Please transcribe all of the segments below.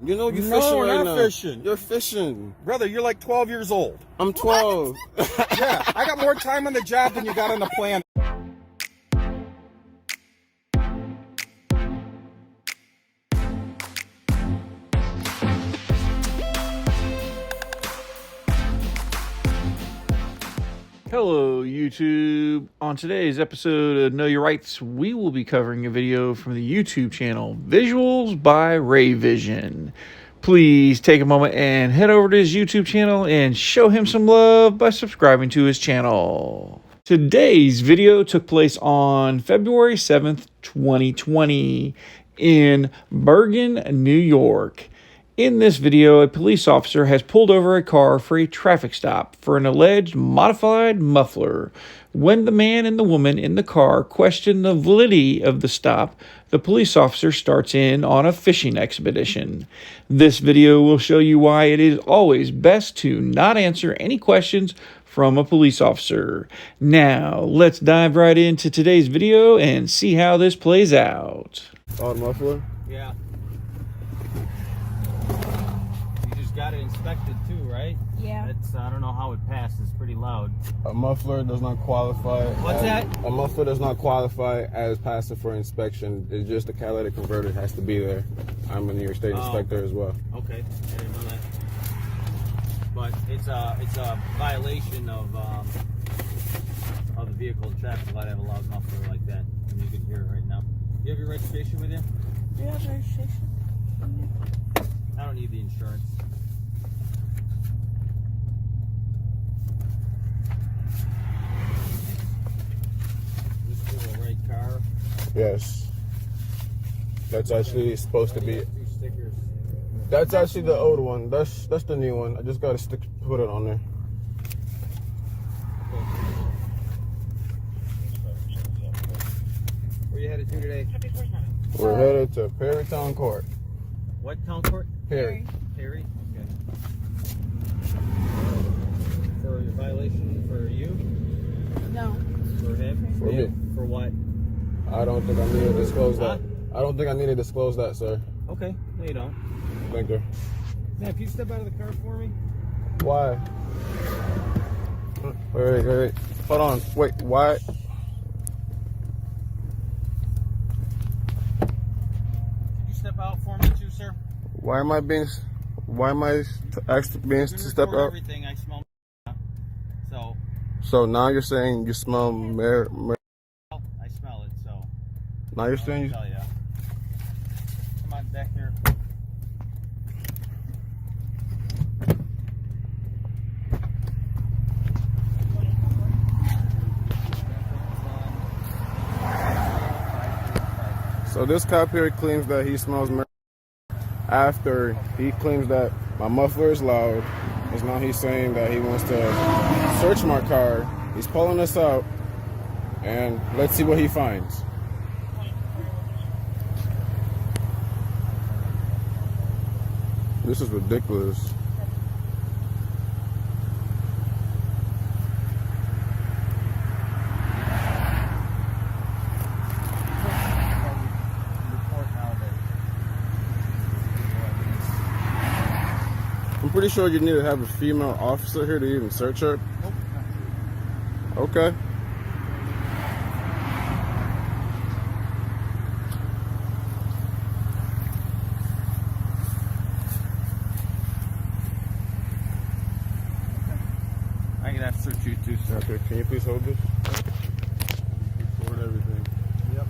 You know you're fishing No, right not now. fishing. You're fishing. Brother, you're like 12 years old. I'm 12. Yeah, I got more time on the job than you got on the planet. Hello YouTube. On today's episode of Know Your Rights, we will be covering a video from the YouTube channel Visuals by Ray Vision. Please take a moment and head over to his YouTube channel and show him some love by subscribing to his channel. Today's video took place on February 7th, 2020 in Bergen, New York. In this video, a police officer has pulled over a car for a traffic stop for an alleged modified muffler. When the man and the woman in the car question the validity of the stop, the police officer starts in on a fishing expedition. This video will show you why it is always best to not answer any questions from a police officer. Now, let's dive right into today's video and see how this plays out. Oh, the muffler? Yeah. You just got it inspected too, right? Yeah. It's, I don't know how it passed. It's pretty loud. A muffler does not qualify. What's that? A muffler does not qualify as passing for inspection. It's just the catalytic converter has to be there. I'm a New York State inspector as well. Okay, I didn't know that. But it's a violation of the vehicle traffic law to have a loud muffler like that. And you can hear it right now. You have your registration with you? Do you have registration? I don't need the insurance. This is the right car. Yes. That's actually supposed to be. Two stickers. That's actually the old one. That's the new one. I just gotta put it on there. Where you headed to today? We're headed to Perry Town Court. What town court? Perry. Perry? Okay. For your violation for you? No. For him? For me. For what? I don't think I need to disclose that. I don't think I need to disclose that, sir. Okay. No, you don't. Thank you. Man, if you step out of the car for me. Why? Wait. Hold on. Wait, why? Could you step out for me too, sir? Why am I asked being to step out? Everything. I smell. So. So now you're saying you smell I smell it. So. now you're saying you. Tell ya. Come on, back here. So this cop here claims that he smells marijuana after he claims that my muffler is loud. Because now he's saying that he wants to search my car. He's pulling us out. And let's see what he finds. This is ridiculous. I'm pretty sure you need to have a female officer here to even search her. Nope. Okay. I'm gonna have to search you too, sir. Okay, can you please hold this? Record everything. Yep.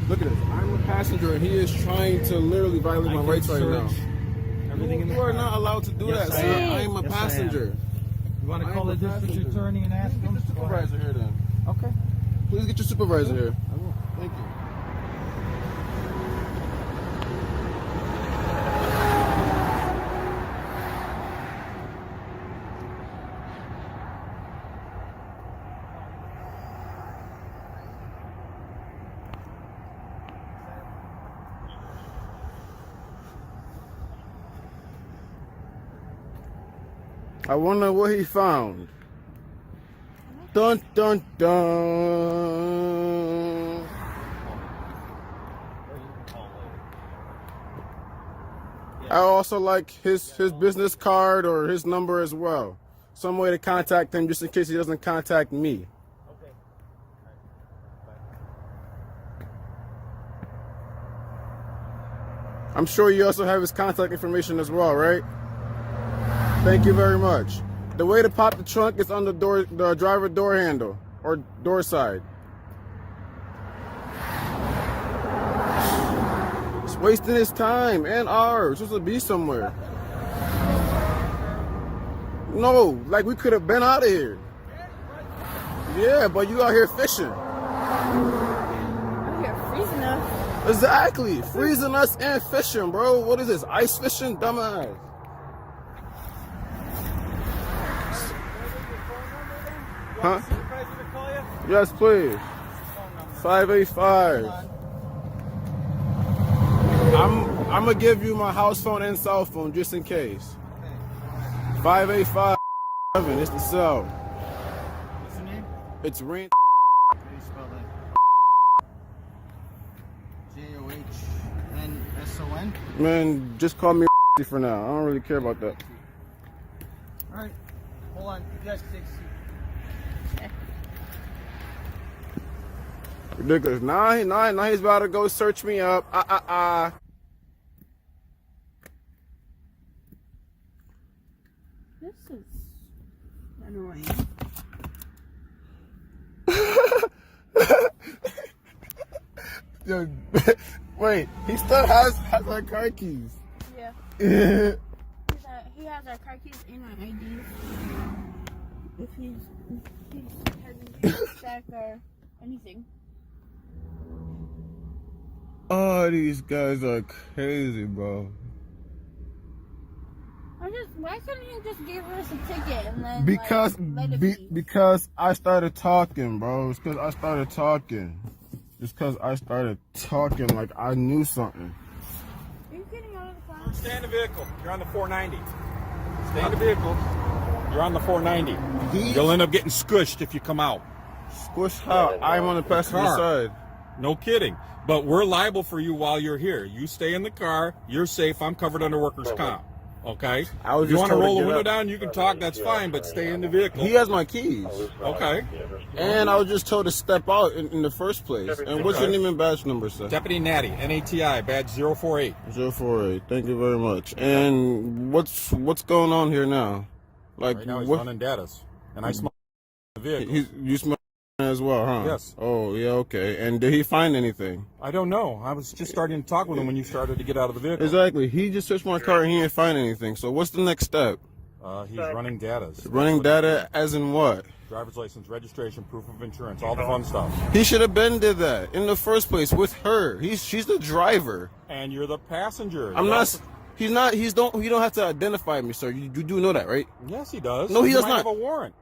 Look at this. I'm a passenger and he is trying to literally violate my rights right now. Everything in the You are car. not allowed to do Yes, that, I sir. am. I am a Yes, I am. passenger. You want to I call am the a district passenger. attorney and ask Get him? the supervisor here then. Okay. Please get your supervisor here. I will. Thank you. I wonder what he found. Dun dun dun. I also like his business card or his number as well. Some way to contact him just in case he doesn't contact me. Okay. I'm sure you also have his contact information as well, right? Thank you very much. The way to pop the trunk is on the driver door handle or door side. It's wasting his time and ours. Supposed to be somewhere. No, like we could have been out of here. Yeah, but you out here fishing. I'm here freezing us. Exactly. Freezing us and fishing, bro. What is this? Ice fishing? Dumbass. Huh? Yes, please. 585. I'm gonna give you my house phone and cell phone just in case. 585. It's the cell. What's the name? It's rent. How do you spell that? John? Man, just call me for now. I don't really care about that. Alright. Hold on. You guys take a seat. Ridiculous. Now he's about to go search me up. This is annoying. Yo, wait, he still has our car keys. Yeah. He has our car keys and our IDs. If he hasn't used check or anything. Oh, these guys are crazy, bro. Why couldn't you just give us a ticket and then Because let it be? because I started talking, bro. It's because I started talking. It's because I started talking like I knew something. Are you getting out of the car? Stay in the vehicle. You're on the 490. Stay in the vehicle. You're on the 490. You'll end up getting squished if you come out. Squish how? I'm on the passenger Car. side. No kidding. But we're liable for you while you're here. You stay in the car. You're safe. I'm covered under workers' comp. Okay? I was If you just want to told to roll the get window up. down, you can talk. That's fine. But stay in the vehicle. He has my keys. Okay. And I was just told to step out in the first place. And what's your Okay. name and badge number, sir? Deputy Natty, NATI, badge 048. 048. Thank you very much. And what's going on here now? Like Right now he's what? running datas. And I smell the vehicle. You smell as well, huh? Yes. Oh yeah, okay. And did he find anything? I don't know. I was just starting to talk with him when you started to get out of the vehicle. Exactly. He just searched my car and he didn't find anything. So what's the next step? He's running datas. Running data as in what? Driver's license, registration, proof of insurance, all the fun stuff. He should have been did that in the first place with her. She's the driver. And you're the passenger. I'm Yes. not. He's not. He don't have to identify me, sir. You do know that, right? Yes, he does. No, he You does might not. have a warrant.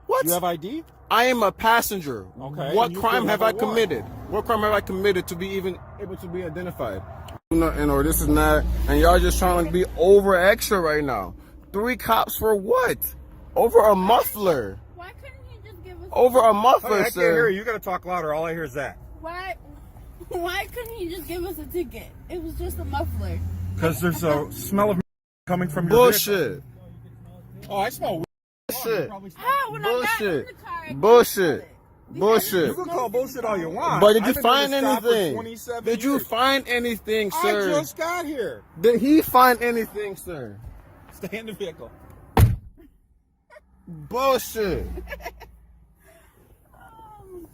What? You have ID? I am a passenger. Okay, What and you crime could have have I a warrant. committed? What crime have I committed to be even able to be identified? Nothing or this is not, and y'all just trying to be over extra right now. 3 cops for what? Over a muffler. Why couldn't he just give us? Over a muffler, I can't sir. hear you. You got to talk louder. All I hear is that. Why couldn't he just give us a ticket? It was just a muffler. Because there's a smell of coming from your Bullshit. vehicle. Oh, I smell weed. Bullshit. How? When I got in Bullshit. the car, I Bullshit. You Bullshit. can call bullshit all you want. But did you I've been find doing this job for anything? 27 Did you years. find anything, I sir? just got here. Did he find anything, sir? Stay in the vehicle. Bullshit. Oh my god.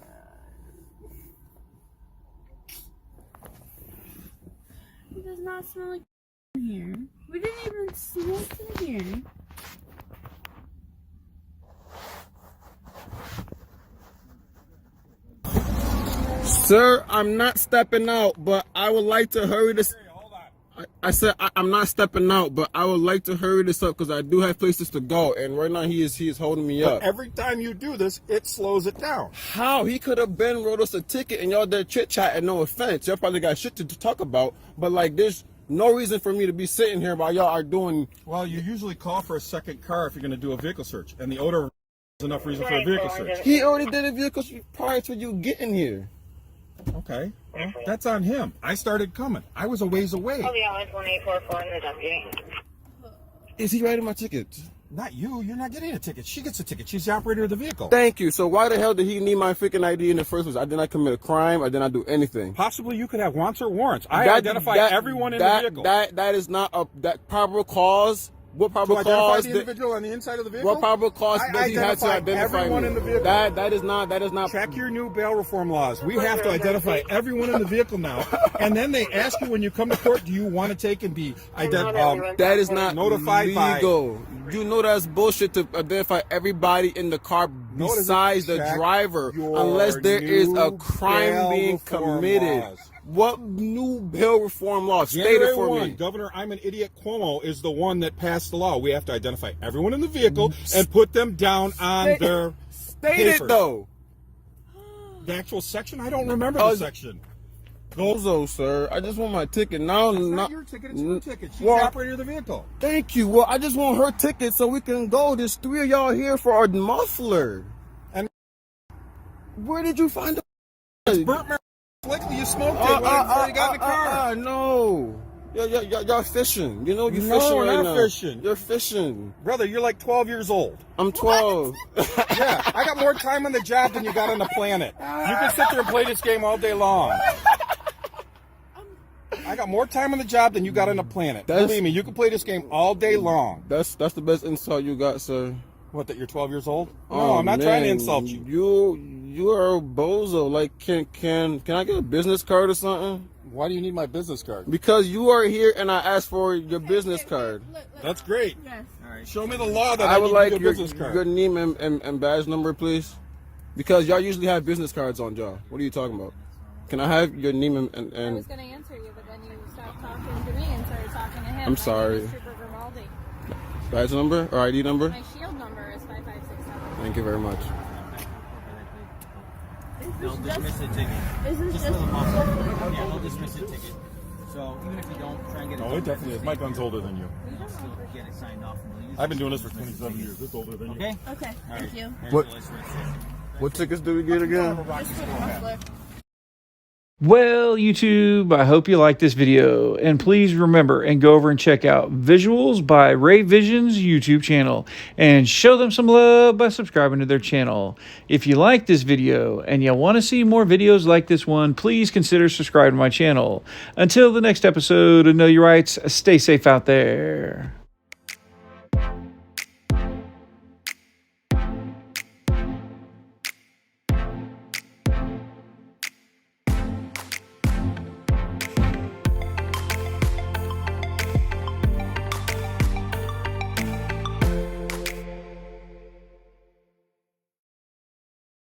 It does not smell like in here. We didn't even smoke in here. Sir, I'm not stepping out, but I would like to hurry this. Hold on. I said I'm not stepping out, but I would like to hurry this up because I do have places to go, and right now he is holding me up. But every time you do this, it slows it down. How? He could have been wrote us a ticket and y'all there chit chat and no offense. Y'all probably got shit to talk about, but like no reason for me to be sitting here while y'all are doing. Well, you usually call for a second car if you're going to do a vehicle search, and the odor is enough reason for a vehicle search. He already did a vehicle search prior to you getting here. Okay, well, that's on him. I started coming. I was a ways away. Abiyah 1844 in the deputy. Is he writing my ticket? Not you. You're not getting a ticket. She gets a ticket. She's the operator of the vehicle. Thank you. So why the hell did he need my freaking ID in the first place? I did not commit a crime. I did not do anything. Possibly you could have wants or warrants. I identify everyone in the vehicle. That is not a probable cause. What probable to identify cause? the individual on the inside of the vehicle? What probable cause does he have to identify everyone me? in the vehicle. That is not. Check your new bail reform laws. We have to identify everyone in the vehicle now. And then they ask you when you come to court, do you want to take and be that is not notified legal. You know that's bullshit to identify everybody in the car besides the driver, unless there is a crime being committed. Laws. What new bail reform law? State it for me. Governor I'm an Idiot Cuomo is the one that passed the law. We have to identify everyone in the vehicle and put them down on their State papers. it though. The actual section? I don't remember the section. Gozo, sir. I just want my ticket now. It's not your ticket. It's your ticket. She's the operator of the vehicle. Thank you. Well, I just want her ticket so we can go. There's 3 of y'all here for our muffler. And where did you find it's burnt marijuana. Likely you smoked it before you got in the car. No. Y'all fishing. You know you No, fishing we're right not now. fishing. You're fishing. Brother, you're like 12 years old. I'm 12. Yeah, I got more time on the job than you got on the planet. You can sit there and play this game all day long. I got more time on the job than you got on the planet. Believe me, you can play this game all day long. That's the best insult you got, sir. What, that you're 12 years old? No, I'm not trying to insult you. You are a bozo. Like, can I get a business card or something? Why do you need my business card? Because you are here and I asked for your business card. That's great. Yes. All right. Show me the law that I would like your business card. your name and badge number, please. Because y'all usually have business cards on y'all. What are you talking about? Can I have your name and I was going to answer you, but then you stopped talking to me and started talking to him. I'm sorry. My name is Trooper Grimaldi. badge number or ID number? My shield number is 5567. Thank you very much. They'll dismiss the ticket. Is this Just just for the muscle. Yeah, they'll dismiss the ticket. So even if you don't try and get it, No, it definitely is. My gun's older than you. still get it signed off. And they'll use I've been doing this for 27 years. It's older than you. Okay. Okay, thank you. What tickets do we get again? Just for the muffler. Well, YouTube, I hope you liked this video. And please remember and go over and check out Visuals by Ray Vision's YouTube channel. And show them some love by subscribing to their channel. If you like this video and you want to see more videos like this one, please consider subscribing to my channel. Until the next episode of Know Your Rights, stay safe out there.